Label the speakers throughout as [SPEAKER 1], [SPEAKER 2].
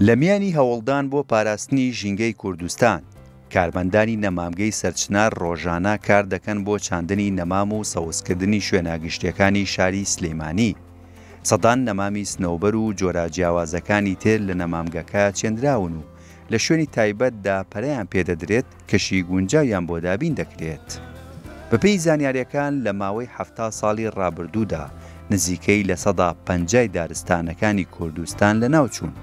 [SPEAKER 1] لە میانی هەوڵدان بۆ پاراستنی ژینگەی کوردستان کارمەندانی نەمامگەی سەرچنار ڕۆژانە کار دەکەن بۆ چاندنی نەمام و سەوزکردنی شوێناگشتیەکانی شاری سلێمانی. سەدان نەمامی سنەوبەر و جۆرە جیاوازەکانی تر لە نەمامگەکە چێندراون و لە شوێنی تایبەتدا پەرەیان پێدەدرێت کەشی گونجاویان بۆ دابین دەکرێت. بەپێی زانیاریەکان لە ماوەی 70 ساڵی ڕابردوودا نزیکەی لە 150 دارستانەکانی کوردستان لەناوچوون.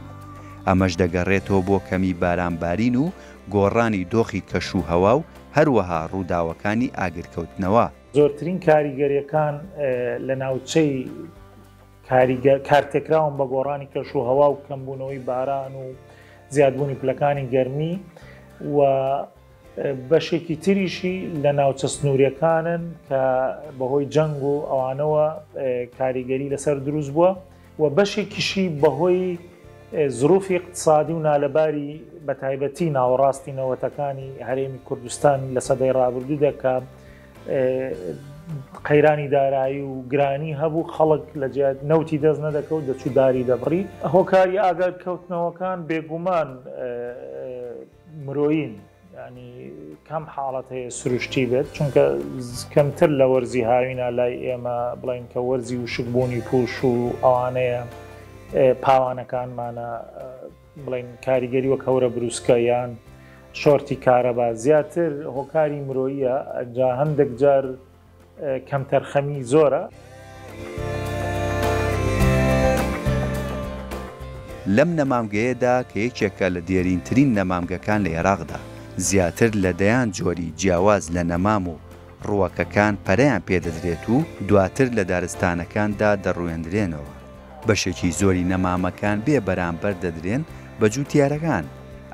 [SPEAKER 1] ئەمەش دەگەڕێتەوە بۆ کەمی بارانبارین و گۆڕانی دۆخی کەشوهەوا و هەروەها ڕووداوەکانی ئاگرکەوتنەوە.
[SPEAKER 2] زۆرترین کاریگەریەکان لە ناوچەی کارتێکراون بە گۆڕانی کەشوهەوا و کەمبوونەوەی باران و زیادبوونی پلەکانی گەرمی و بەشێکی تریشی لە ناوچە سنووریەکانن کە بەهۆی جەنگ و ئەوانەوە کاریگەری لەسەر دروست بووە و بەشێکیشی بەهۆی زروفی اقتصادی و نالەباری بەتایبەتی ناوەڕاستی نەوەتەکانی هەرێمی کوردستان لە سەدەی ڕابردوودا کە قەیرانی دارایی و گرانی هەبوو خەڵک لە نەوتی دەست نەدەکەوت دەچوو داری دەبڕی. هۆکاری ئاگادکەوتنەوەکان بێگومان مرۆیین ینی کەم حاڵەت هەیە سروشتی بێت چونکە کەمتر لە وەرزی هاوینە لای ئێمە بڵین کە وەرزی و شکبوونی پوش و ئەوانەیە پاوانەکانمانە بڵین کاریگەری وەک هەورە بروسکە یان شۆرتی کارەبا زیاتر هۆکاری مرۆییە جا هەندێک جار کەمتەرخەمی زۆرە.
[SPEAKER 1] لەم نەمامگەیەدا کە یەکێکە لە دیێرینترین نەمامگەکان لە عێراقدا زیاتر لە دەیان جۆری جیاواز لە نەمام و ڕووەکەکان پەرەیان پێدەدرێت و دواتر لە دارستانەکاندا دەڕوێندرێنەوە. بەشێکی زۆری نەمامەکان بێ بەرامبەر دەدرێن بە جووتیارەکان.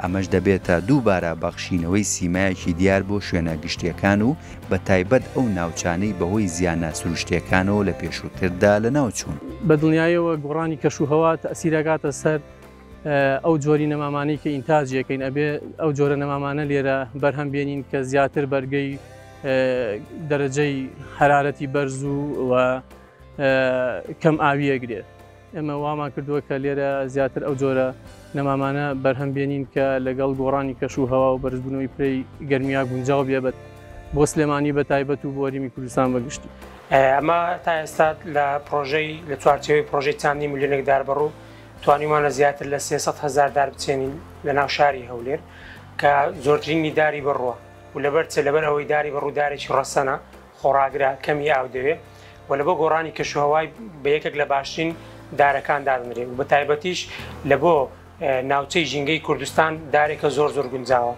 [SPEAKER 1] ئەمەش دەبێتە دووبارە بەخشینەوەی سیمایەکی دیار بۆ شوێنە گشتیەکان و بە تایبەت ئەو ناوچانەی بەهۆی زیانە سروشتیەکانەوە لە پێشووتردا لە ناوچوون.
[SPEAKER 3] بە دڵنیایەوە گۆڕانی کەشوهەوا تەسیرەکاتە سەر ئەو جۆری نەمامانەی کە ئینتاجیەکەین ئەبێ ئەو جۆرە نەمامانە لێرە بەرهەم بێنین کە زیاتر بەرگەی دەرەجەی حرارەتی بەرز و کەم ئاویەگرێت. ئێمە وامان کردووە کە لێرە زیاتر ئەو جۆرە نەمامانە بەرهەم بێنین کە لەگەڵ گۆڕانی کەشوهەوا و بەرزبوونەوەی پرەی گەرمیا گونجاو بێبێت بۆ سلێمانی بە تایبەت و بۆ هەرێمی کوردستان بەگشتی.
[SPEAKER 4] ئەمە تا ئێستا لە پرۆژەی لە چوارچێوەی پرۆژەی چاندی ملیۆنێک داربەڕوو توانیمانە زیاتر لە 300,000 دار بچێنین لە ناو شاری هەولێر کە زۆرترینی داری بڕوە و لەبەر ئەوەی داری بڕوو دارێکی ڕەسەنە خۆڕاگرا کەمی ئاو دەوێت و لە بۆ گۆڕانی کەشوهەوای بە یەکێک لە باشترین دارەکان دادنرێت و بە تایبەتیش لە بۆ ناوچەی ژینگەی کوردستان دارێکە زۆر گونجاوە.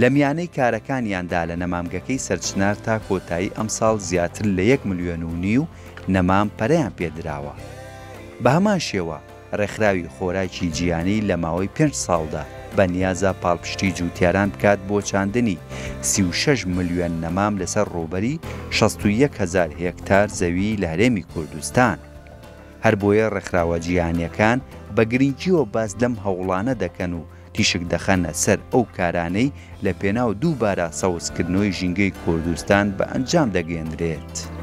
[SPEAKER 1] لە میانەی کارەکانیاندا لە نەمامگەکەی سەرچنار تا کۆتایی ئەمساڵ زیاتر لە 1.5 ملیۆن نەمام پەرەیان پێدراوە. بە هەمان شێوە ڕێکخراوی خۆراکی جیهانی لە ماوەی 5 ساڵدا بە نیازە پاڵپشتی جووتیاران بکات بۆ چاندنی 36 ملیۆن نەمام لەسەر ڕووبەری 61,000 هێکتار زەوی لە هەرێمی کوردستان. هەر بۆیە ڕێکخراوە جیهانیەکان بە گرنگیەوە باس لەم هەوڵانە دەکەن و تیشک دەخەنە سەر ئەو کارانەی لە پێناو دووبارە سەوزکردنەوەی ژینگەی کوردستان بە ئەنجام دەگەێنرێت.